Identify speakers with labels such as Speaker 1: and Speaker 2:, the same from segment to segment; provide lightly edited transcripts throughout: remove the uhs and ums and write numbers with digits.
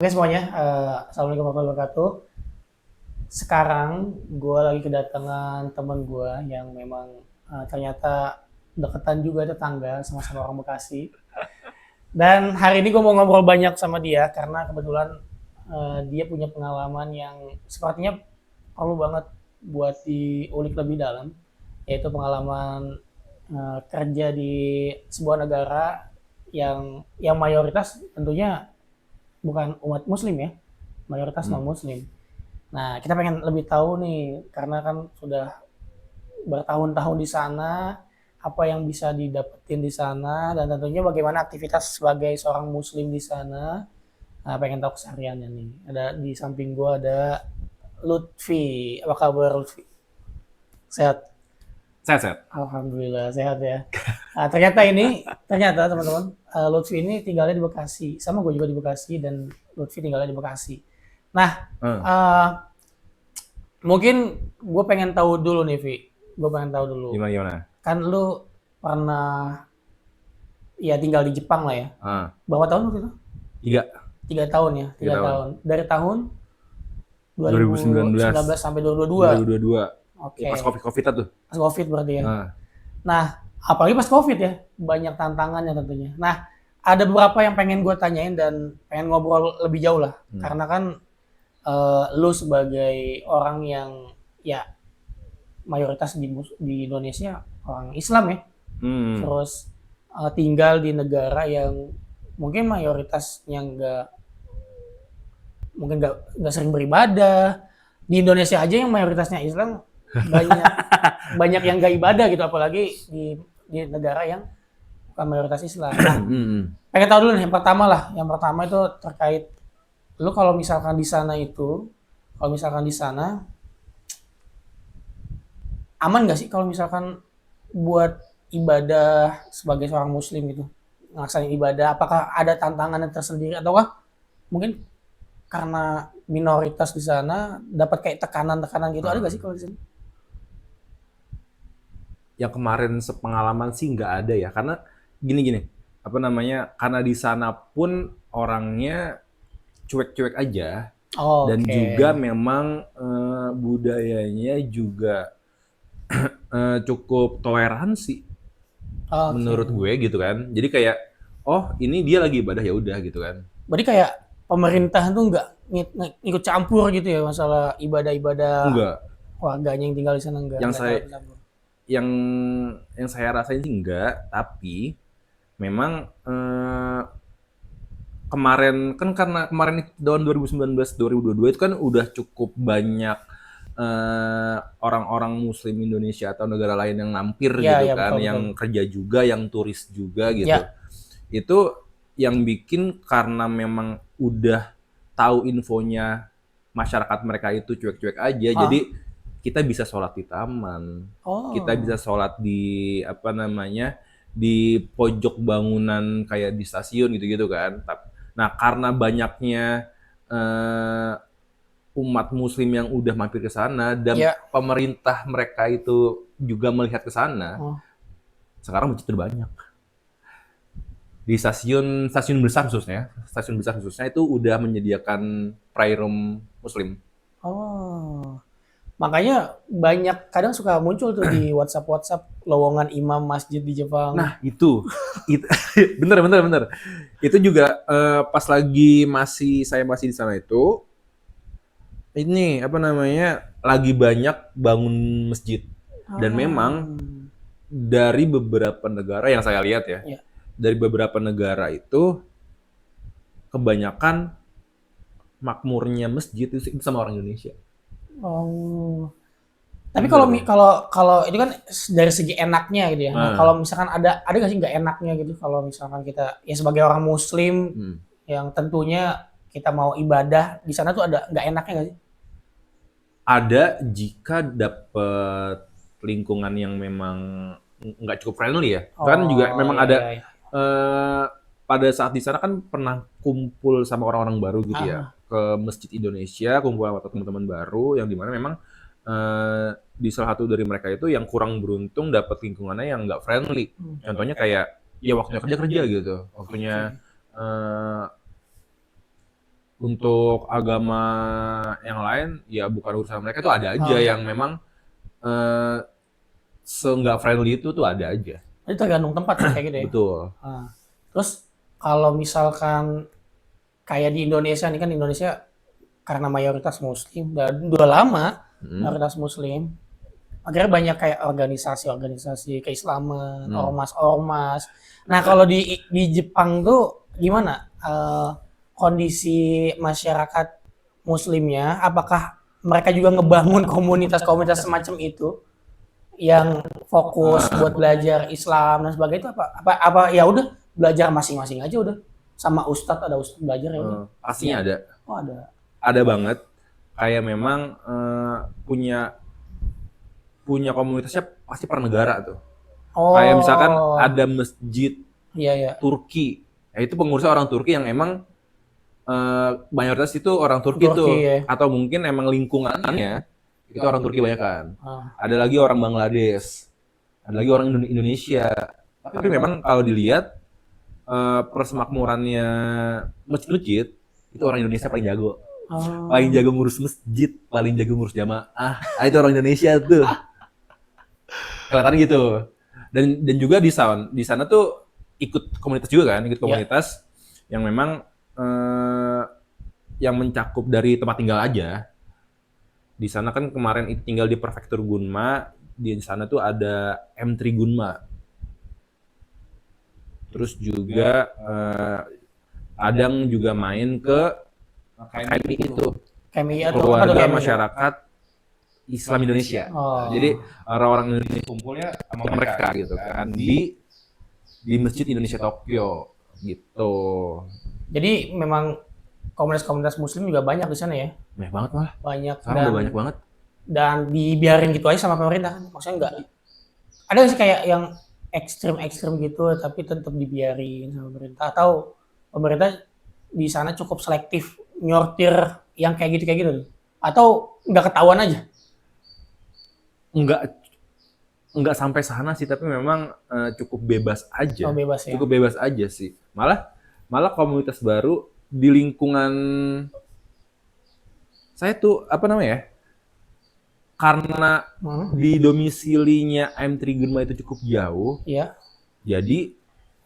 Speaker 1: Oke semuanya, assalamualaikum warahmatullahi wabarakatuh. Sekarang gue lagi kedatangan temen gue yang memang ternyata deketan juga tetangga sama-sama orang Bekasi. Dan hari ini gue mau ngobrol banyak sama dia karena kebetulan dia punya pengalaman yang sepertinya perlu banget buat diulik lebih dalam, yaitu pengalaman kerja di sebuah negara yang mayoritas tentunya bukan umat muslim ya, mayoritas non
Speaker 2: Hmm.
Speaker 1: muslim. Nah, kita pengen lebih tahu nih, karena kan sudah bertahun-tahun di sana, apa yang bisa didapetin di sana, dan tentunya bagaimana aktivitas sebagai seorang muslim di sana. Nah, pengen tahu kesehariannya nih. Ada di samping gua ada Lutfi. Apa kabar Lutfi? Sehat?
Speaker 2: Sehat.
Speaker 1: Alhamdulillah sehat ya. Nah, ternyata teman-teman, Lutfi ini tinggalnya di Bekasi. Sama gue juga di Bekasi dan Lutfi tinggalnya di Bekasi. Nah,
Speaker 2: Hmm.
Speaker 1: uh, mungkin gue pengen tahu dulu nih, Vi. Gue pengen tahu dulu.
Speaker 2: Gimana gimana?
Speaker 1: Kan lu pernah ya tinggal di Jepang lah ya.
Speaker 2: Ah,
Speaker 1: Berapa tahun waktu itu?
Speaker 2: 3
Speaker 1: Tiga tahun ya,
Speaker 2: tiga
Speaker 1: tiga
Speaker 2: tahun.
Speaker 1: tahun. Dari tahun
Speaker 2: 2019,
Speaker 1: 2019 sampai 2022.
Speaker 2: 2022. Ya
Speaker 1: Oke,
Speaker 2: pas COVID-an tuh.
Speaker 1: pas COVID berarti ya.
Speaker 2: Ah,
Speaker 1: Nah, apalagi pas COVID ya, banyak tantangannya tentunya. Nah, ada beberapa yang pengen gue tanyain dan pengen ngobrol lebih jauh lah.
Speaker 2: hmm.
Speaker 1: Karena kan lu sebagai orang yang ya mayoritas di Indonesia orang Islam ya,
Speaker 2: Hmm.
Speaker 1: terus tinggal di negara yang mungkin mayoritasnya nggak sering beribadah. Di Indonesia aja yang mayoritasnya Islam banyak banyak yang nggak ibadah gitu, apalagi di negara yang bukan mayoritas Islam. Nah,
Speaker 2: Hmm.
Speaker 1: pengen tahu dulu nih yang pertama lah. Yang pertama itu terkait lu kalau misalkan di sana itu, kalau misalkan di sana aman nggak sih kalau misalkan buat ibadah sebagai seorang muslim gitu, ngelaksanain ibadah, apakah ada tantangan yang tersendiri ataukah mungkin karena minoritas di sana dapat kayak tekanan-tekanan gitu, ada nggak sih
Speaker 2: Ah.
Speaker 1: kalau di sini?
Speaker 2: Yang kemarin sepengalaman sih nggak ada ya, karena gini-gini, apa namanya? Karena di sana pun orangnya cuek-cuek aja dan
Speaker 1: Oke.
Speaker 2: juga memang budayanya juga cukup toleransi
Speaker 1: Oke.
Speaker 2: menurut gue gitu kan. Jadi kayak oh ini dia lagi ibadah ya udah gitu kan.
Speaker 1: Berarti kayak pemerintah tuh nggak ngikut campur gitu ya masalah ibadah-ibadah
Speaker 2: Enggak,
Speaker 1: warganya yang tinggal di sana,
Speaker 2: yang
Speaker 1: nggak terlalu
Speaker 2: saya
Speaker 1: campur.
Speaker 2: yang yang saya rasain sih enggak, tapi memang kemarin kan karena kemarin itu tahun 2019 2022 itu kan udah cukup banyak orang-orang muslim Indonesia atau negara lain yang mampir
Speaker 1: Iya,
Speaker 2: gitu
Speaker 1: iya,
Speaker 2: kan,
Speaker 1: betul, betul.
Speaker 2: yang kerja juga, yang turis juga gitu.
Speaker 1: Ya.
Speaker 2: Itu yang bikin karena memang udah tahu infonya masyarakat mereka itu cuek-cuek aja, jadi
Speaker 1: Ah.
Speaker 2: kita bisa sholat di taman, kita bisa
Speaker 1: Oh.
Speaker 2: sholat di apa namanya di pojok bangunan kayak di stasiun gitu-gitu kan. Nah karena banyaknya eh, umat Muslim yang udah mampir ke sana dan
Speaker 1: Ya.
Speaker 2: pemerintah mereka itu juga melihat ke sana,
Speaker 1: Oh.
Speaker 2: sekarang masjid terbanyak di stasiun besar khususnya itu udah menyediakan prayer room Muslim.
Speaker 1: Oh. Makanya banyak kadang suka muncul tuh di WhatsApp-WhatsApp lowongan imam masjid di Jepang.
Speaker 2: Nah itu bener bener bener. Itu juga pas lagi saya masih di sana itu, ini apa namanya lagi banyak bangun masjid dan memang
Speaker 1: Ah.
Speaker 2: dari beberapa negara yang saya lihat ya,
Speaker 1: Ya.
Speaker 2: dari beberapa negara itu kebanyakan makmurnya masjid itu sama orang Indonesia.
Speaker 1: Oh. Tapi kalau
Speaker 2: Bener.
Speaker 1: kalau kalau itu kan dari segi enaknya gitu ya. Nah,
Speaker 2: Nah,
Speaker 1: kalau misalkan ada nggak sih nggak enaknya gitu kalau misalkan kita ya sebagai orang muslim
Speaker 2: hmm.
Speaker 1: yang tentunya kita mau ibadah di sana tuh ada nggak enaknya nggak sih?
Speaker 2: Ada jika dapet lingkungan yang memang nggak cukup friendly ya. Kan juga
Speaker 1: Oh,
Speaker 2: memang
Speaker 1: ya,
Speaker 2: ada
Speaker 1: ya, ya.
Speaker 2: eh, pada saat di sana kan pernah kumpul sama orang-orang baru gitu ya
Speaker 1: Ah,
Speaker 2: ke Masjid Indonesia, kumpul sama teman-teman baru yang dimana memang di salah satu dari mereka itu yang kurang beruntung dapat lingkungannya yang nggak friendly. Contohnya kayak ya waktunya kerja kerja gitu, waktunya
Speaker 1: oke.
Speaker 2: eh, Untuk agama yang lain ya bukan urusan mereka, tuh ada aja
Speaker 1: Oh.
Speaker 2: yang memang eh nggak friendly itu tuh ada aja.
Speaker 1: Itu tergantung tempat kan kayak gitu ya.
Speaker 2: Betul.
Speaker 1: Nah, terus kalau misalkan kayak di Indonesia nih, kan Indonesia karena mayoritas Muslim dan udah lama mayoritas Muslim, akhirnya banyak kayak organisasi-organisasi keislaman, ormas-ormas. Nah, kalau di Jepang tuh gimana kondisi masyarakat Muslimnya? Apakah mereka juga ngebangun komunitas-komunitas semacam itu yang fokus buat belajar Islam dan sebagainya, itu apa ya udah belajar masing-masing aja udah, sama ustadz, ada ustadz belajar ya udah.
Speaker 2: Pastinya ada.
Speaker 1: Oh, ada.
Speaker 2: Ada banget. Kayak memang punya komunitasnya pasti per negara tuh.
Speaker 1: Oh.
Speaker 2: Kayak misalkan ada masjid
Speaker 1: Iya.
Speaker 2: Turki. Ya, itu pengurusnya orang Turki yang emang mayoritas itu orang Turki tuh.
Speaker 1: Ya.
Speaker 2: Atau mungkin emang lingkungannya itu orang Turki banyak kan. Ada lagi orang Bangladesh. Ada lagi orang Indonesia. Tapi memang kalau dilihat persemakmurannya masjid-masjid itu orang Indonesia paling jago. Paling jago ngurus masjid, paling jago ngurus jamaah. Itu orang Indonesia tuh. Kelihatan gitu. Dan juga di sana tuh ikut komunitas juga kan, ikut komunitas yang memang yang mencakup dari tempat tinggal aja. Di sana kan kemarin tinggal di prefektur Gunma, di sana tuh ada M3 Gunma. Terus juga kadang juga main ke KMI itu.
Speaker 1: KMI atau
Speaker 2: Keluarga Masyarakat Islam Indonesia. Jadi orang-orang Indonesia kumpulnya sama mereka gitu kan di Masjid Indonesia Tokyo gitu.
Speaker 1: Jadi memang komunitas-komunitas Muslim juga banyak di sana ya?
Speaker 2: Banyak banget malah.
Speaker 1: Banyak.
Speaker 2: Sekarang udah banyak banget.
Speaker 1: Dan dibiarin gitu aja sama pemerintah kan? Maksudnya enggak? Ada nggak sih kayak yang ekstrim-ekstrim gitu tapi tetap dibiarin sama pemerintah? Atau pemerintah di sana cukup selektif nyortir yang kayak gitu? Atau nggak ketahuan aja?
Speaker 2: Enggak sampai sana sih, tapi memang cukup bebas aja.
Speaker 1: Oh, bebas ya.
Speaker 2: Cukup bebas aja sih. Malah komunitas baru di lingkungan saya tuh apa namanya? Karena di domisilinya M3 Gunma itu cukup jauh.
Speaker 1: Iya.
Speaker 2: Jadi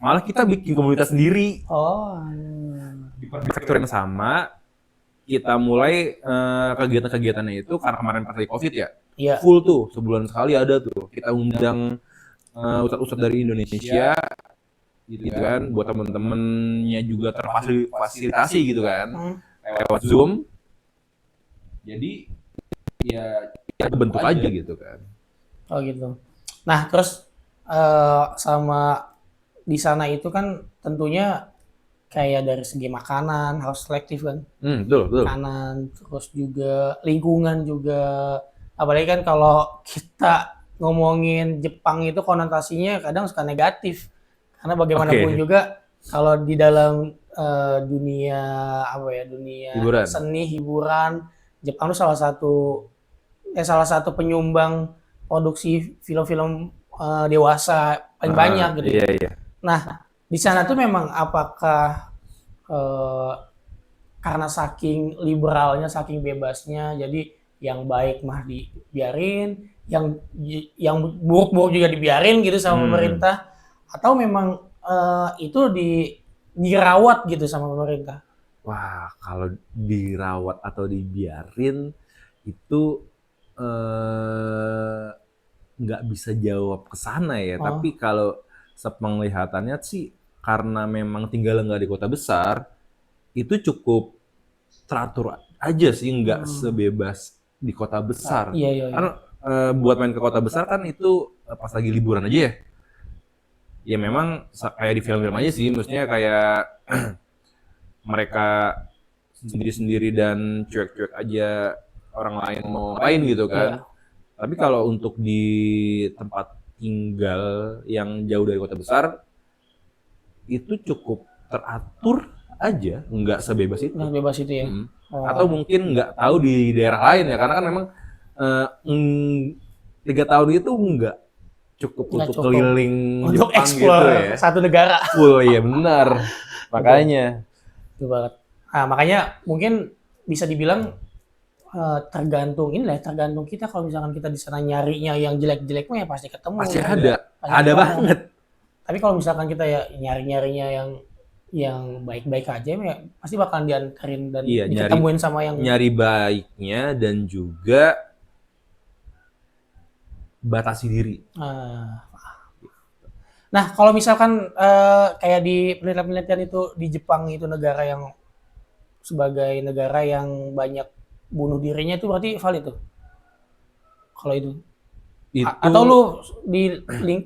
Speaker 2: malah kita bikin komunitas sendiri.
Speaker 1: Oh.
Speaker 2: Di prefektur yang sama, kita mulai kegiatan-kegiatannya itu karena kemarin pas lagi Covid ya.
Speaker 1: Iya.
Speaker 2: Full tuh, sebulan sekali ada tuh. Kita undang ustadz-ustadz dari Indonesia gitu kan, buat temen-temennya juga terfasilitasi gitu kan, lewat Zoom. Jadi ya bentuk aja gitu kan.
Speaker 1: Oh gitu. Nah terus sama di sana itu kan tentunya kayak dari segi makanan harus selektif kan.
Speaker 2: Betul.
Speaker 1: Makanan, terus juga lingkungan juga. Apalagi kan kalau kita ngomongin Jepang itu konotasinya kadang suka negatif. Karena bagaimanapun juga kalau di dalam dunia
Speaker 2: hiburan.
Speaker 1: Seni, hiburan, Jepang itu salah satu penyumbang produksi film-film dewasa paling banyak gitu.
Speaker 2: Iya.
Speaker 1: Nah, di sana tuh memang apakah karena saking liberalnya, saking bebasnya, jadi yang baik mah dibiarin, yang buruk-buruk juga dibiarin gitu sama pemerintah, atau memang itu dirawat gitu sama pemerintah?
Speaker 2: Wah, kalau dirawat atau dibiarin itu nggak bisa jawab ke sana ya. Tapi kalau sepenglihatannya sih, karena memang tinggal nggak di kota besar, itu cukup teratur aja sih, nggak sebebas di kota besar.
Speaker 1: Iya.
Speaker 2: Karena buat main ke kota besar kan itu pas lagi liburan aja ya. Ya memang kayak di film-film aja sih, maksudnya kayak mereka sendiri-sendiri dan cuek-cuek aja orang lain mau ngapain gitu kan. Tapi kalau untuk di tempat tinggal yang jauh dari kota besar, itu cukup teratur aja, nggak sebebas itu.
Speaker 1: Nggak bebas itu ya?
Speaker 2: Atau mungkin nggak tahu di daerah lain ya, karena kan memang 3 tahun itu nggak cukup untuk keliling
Speaker 1: untuk
Speaker 2: Jepang
Speaker 1: explore
Speaker 2: gitu ya.
Speaker 1: Satu negara.
Speaker 2: Full, iya benar. Makanya.
Speaker 1: Itu banget. Nah, makanya mungkin bisa dibilang tergantung kita kalau misalkan kita di sana nyarinya yang jelek-jelek mah ya pasti ketemu
Speaker 2: Pasti
Speaker 1: kan.
Speaker 2: ada.
Speaker 1: Pasti
Speaker 2: Ada
Speaker 1: ketemu.
Speaker 2: banget.
Speaker 1: Tapi kalau misalkan kita ya nyari-nyarinya yang baik-baik aja ya pasti bakalan dianterin dan
Speaker 2: Iya,
Speaker 1: diketemuin sama yang
Speaker 2: nyari baiknya dan juga batasi diri.
Speaker 1: eh, nah, kalau misalkan kayak di penelitian-penelitian itu di Jepang itu negara yang sebagai negara yang banyak bunuh dirinya itu berarti valid tuh. Kalau itu. Atau
Speaker 2: Itu
Speaker 1: lu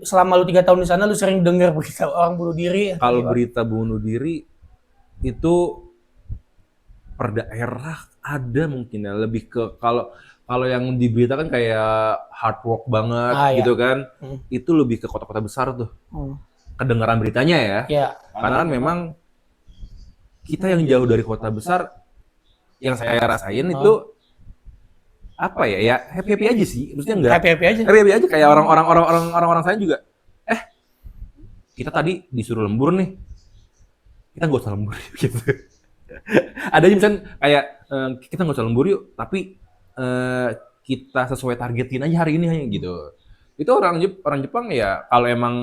Speaker 1: selama lu 3 tahun di sana lu sering dengar berita orang bunuh diri atau
Speaker 2: kalau
Speaker 1: gimana?
Speaker 2: berita bunuh diri itu per daerah ada mungkin ya, lebih ke kalau kalau yang diberitakan kayak hard work banget
Speaker 1: Ah ya.
Speaker 2: gitu kan,
Speaker 1: Hmm.
Speaker 2: itu lebih ke kota-kota besar tuh
Speaker 1: Hmm.
Speaker 2: kedengaran beritanya ya.
Speaker 1: Ya.
Speaker 2: Karena kan memang kita yang jauh dari kota besar, yang saya rasain itu apa ya, ya happy happy aja sih, maksudnya enggak
Speaker 1: Happy-happy aja.
Speaker 2: happy happy aja kayak orang-orang saya juga, kita tadi disuruh lembur nih, kita nggak usah lembur gitu. Ada aja misalnya kayak kita nggak usah lembur yuk, tapi kita sesuai targetin aja hari ini hanya gitu. Itu orang Jepang ya kalau emang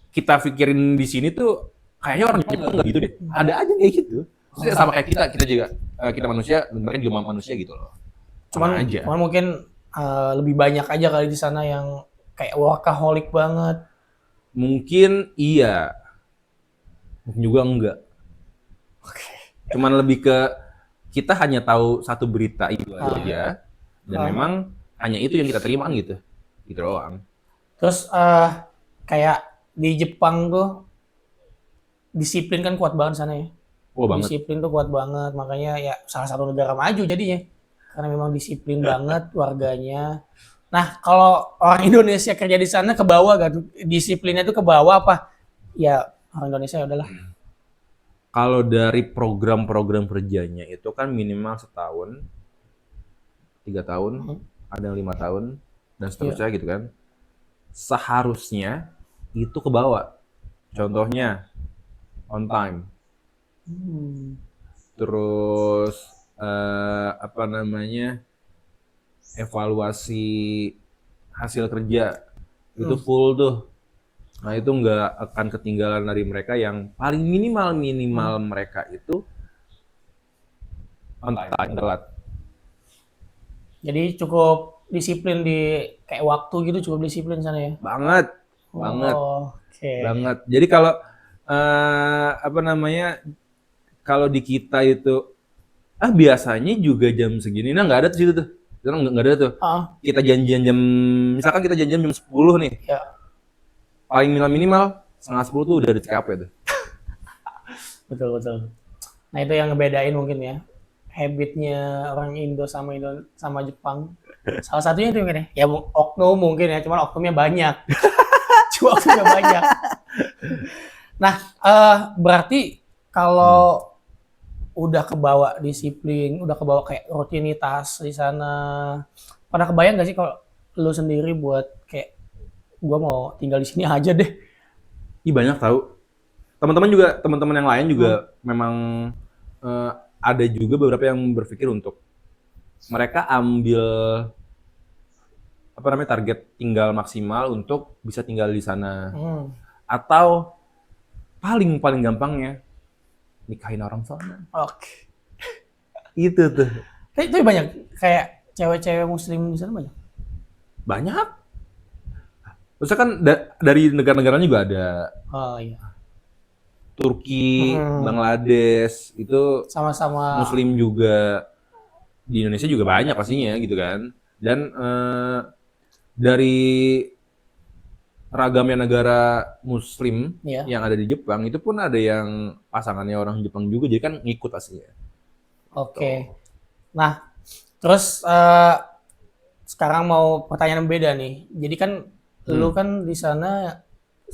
Speaker 2: kita pikirin di sini tuh kayaknya orang Jepang nggak gitu deh. Ada aja kayak gitu. Maksudnya sama kayak kita juga kita manusia, mereka juga manusia gitu loh. Sama aja.
Speaker 1: Cuman mungkin lebih banyak aja kali di sana yang kayak workaholic banget.
Speaker 2: Mungkin iya, mungkin juga enggak. Cuman lebih ke kita hanya tahu satu berita itu aja, dan memang hanya itu yang kita terima kan gitu, gitu doang.
Speaker 1: Terus kayak di Jepang tuh disiplin kan kuat banget sana ya.
Speaker 2: Oh banget.
Speaker 1: Disiplin tuh kuat banget, makanya ya salah satu negara maju jadinya. Karena memang disiplin banget warganya. Nah, kalau orang Indonesia kerja di sana ke bawah gak tuh? Disiplinnya tuh ke bawah apa? Ya orang Indonesia ya udahlah.
Speaker 2: Kalau dari program-program kerjanya itu kan minimal setahun, 3 tahun, ada yang 5 tahun, dan seterusnya gitu kan. Seharusnya itu ke bawah. Contohnya on time. Terus apa namanya, evaluasi hasil kerja itu full tuh. Nah itu nggak akan ketinggalan dari mereka, yang paling minimal mereka itu on time, telat.
Speaker 1: Jadi cukup disiplin di kayak waktu gitu, cukup disiplin sana ya.
Speaker 2: Banget.
Speaker 1: Oke.
Speaker 2: Banget. Jadi kalau apa namanya, kalau di kita itu biasanya juga jam segini, nah nggak ada tuh situ tuh. Nggak ada tuh. Kita janjian misalkan kita janjian jam 10 nih.
Speaker 1: Ya.
Speaker 2: Paling minimal 9:30 tuh udah di TKP tuh.
Speaker 1: Betul. Nah itu yang ngebedain mungkin ya. Habitnya orang Indo sama Jepang. Salah satunya itu mungkin ya. Ya oknum mungkin ya, cuman oknumnya banyak. Nah, berarti kalau udah kebawa disiplin, udah kebawa kayak rutinitas di sana, pernah kebayang nggak sih kalau lu sendiri buat kayak gua mau tinggal di sini aja deh?
Speaker 2: Ih banyak tahu. Teman-teman yang lain juga memang ada juga beberapa yang berpikir untuk mereka ambil apa namanya, target tinggal maksimal untuk bisa tinggal di sana. Atau paling gampangnya nikahin orang sana.
Speaker 1: Oke.
Speaker 2: Itu tuh.
Speaker 1: Tapi banyak kayak cewek-cewek muslim di sana banyak.
Speaker 2: Banyak. Maksudnya kan dari negara-negaranya juga ada.
Speaker 1: Oh iya.
Speaker 2: Turki, Bangladesh, itu
Speaker 1: sama-sama
Speaker 2: muslim juga. Di Indonesia juga banyak pastinya gitu kan. Dan dari ragamnya negara muslim yang ada di Jepang, itu pun ada yang pasangannya orang Jepang juga, jadi kan ngikut aslinya.
Speaker 1: Oke. Nah, terus sekarang mau pertanyaan yang beda nih. Jadi kan lu kan di sana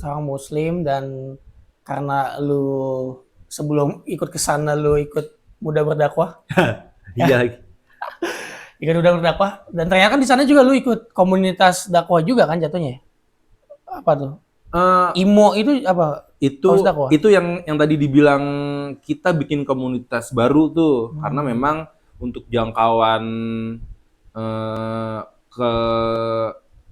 Speaker 1: seorang muslim, dan karena lu sebelum ikut ke sana lu ikut muda berdakwah.
Speaker 2: Iya.
Speaker 1: Ikut muda berdakwah, dan ternyata kan di sana juga lu ikut komunitas dakwah juga kan jatuhnya. Apa tuh? IMO itu apa?
Speaker 2: itu
Speaker 1: Kaus dakwah?
Speaker 2: itu yang tadi dibilang kita bikin komunitas baru tuh karena memang untuk jangkauan ke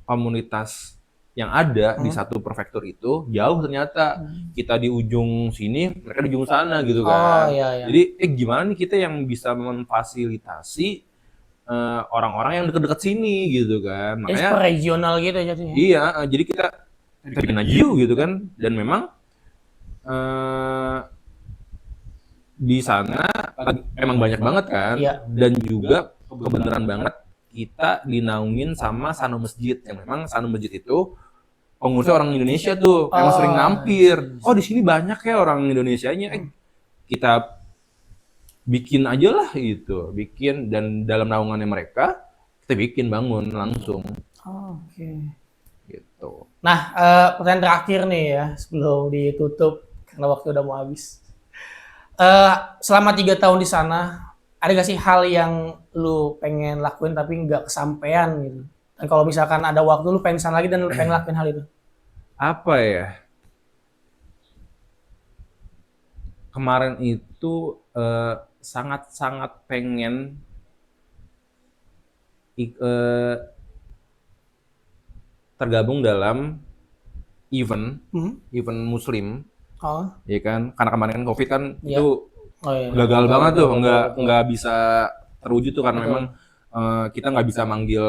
Speaker 2: komunitas yang ada di satu prefektur itu jauh ternyata kita di ujung sini mereka di ujung sana gitu
Speaker 1: Oh
Speaker 2: kan
Speaker 1: iya.
Speaker 2: jadi gimana nih kita yang bisa memfasilitasi orang-orang yang dekat-dekat sini gitu kan
Speaker 1: Jadi
Speaker 2: makanya
Speaker 1: super regional gitu jadinya.
Speaker 2: iya jadi kita bikin aja yuk gitu kan dan memang eh, di sana emang banyak banget kan
Speaker 1: Iya.
Speaker 2: dan juga kebenaran banget kita dinaungin sama Sano Masjid yang memang Sano Masjid itu pengurusnya orang Indonesia tuh emang sering nampir oh di sini banyak ya orang Indonesianya kita bikin aja lah gitu bikin dan dalam naungannya mereka kita bikin bangun langsung
Speaker 1: Oke.
Speaker 2: gitu.
Speaker 1: Nah, pertanyaan terakhir nih ya sebelum ditutup karena waktu udah mau habis. Selama 3 tahun di sana, ada gak sih hal yang lu pengen lakuin tapi nggak kesampaian gitu? Dan kalau misalkan ada waktu lu pengen sana lagi dan lu pengen lakuin hal itu?
Speaker 2: Apa ya kemarin itu sangat-sangat pengen tergabung dalam event muslim
Speaker 1: Oh,
Speaker 2: ya kan karena kemarin kan covid kan
Speaker 1: iya.
Speaker 2: itu
Speaker 1: Oh iya.
Speaker 2: gagal banget tuh
Speaker 1: Betul.
Speaker 2: nggak bisa terwujud tuh karena
Speaker 1: Betul.
Speaker 2: memang kita nggak bisa manggil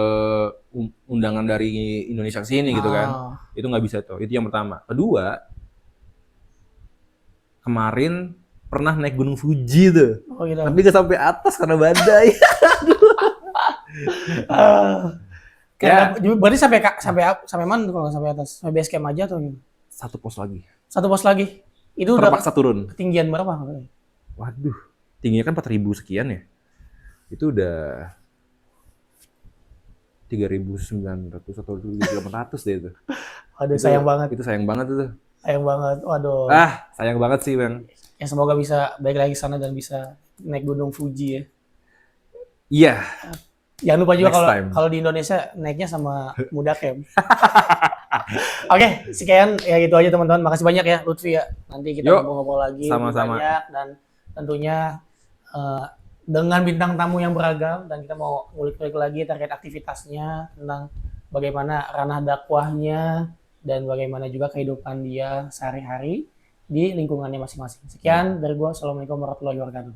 Speaker 2: undangan dari Indonesia ke sini gitu kan
Speaker 1: Ah.
Speaker 2: itu nggak bisa tuh itu yang pertama kedua kemarin pernah naik Gunung Fuji tuh
Speaker 1: Oh gitu.
Speaker 2: tapi nggak sampai atas karena badai
Speaker 1: Kayak berarti sampai mana tuh kalau nggak sampai atas? Sampai base camp aja atau gimana?
Speaker 2: satu pos lagi
Speaker 1: Satu pos lagi. Itu udah
Speaker 2: terpaksa turun
Speaker 1: ketinggian berapa?
Speaker 2: waduh tingginya kan 4.000 sekian ya itu udah 3.900 atau 3.800 deh itu.
Speaker 1: Waduh, sayang banget.
Speaker 2: Itu sayang banget itu.
Speaker 1: Sayang banget. Waduh.
Speaker 2: Sayang banget sih, Bang.
Speaker 1: Ya semoga bisa balik lagi sana dan bisa naik Gunung Fuji ya.
Speaker 2: Iya.
Speaker 1: Jangan lupa juga
Speaker 2: Next
Speaker 1: kalau
Speaker 2: time.
Speaker 1: kalau di Indonesia naiknya sama Muda Camp. Oke, sekian ya gitu aja teman-teman. Makasih banyak ya Lutfi ya. Nanti kita
Speaker 2: Yuk,
Speaker 1: ngobrol-ngobrol lagi lebih
Speaker 2: sama-sama.
Speaker 1: banyak dan tentunya dengan bintang tamu yang beragam dan kita mau ngulik-ngulik lagi terkait aktivitasnya tentang bagaimana ranah dakwahnya dan bagaimana juga kehidupan dia sehari-hari di lingkungannya masing-masing. Sekian dari gua. Assalamualaikum warahmatullahi wabarakatuh.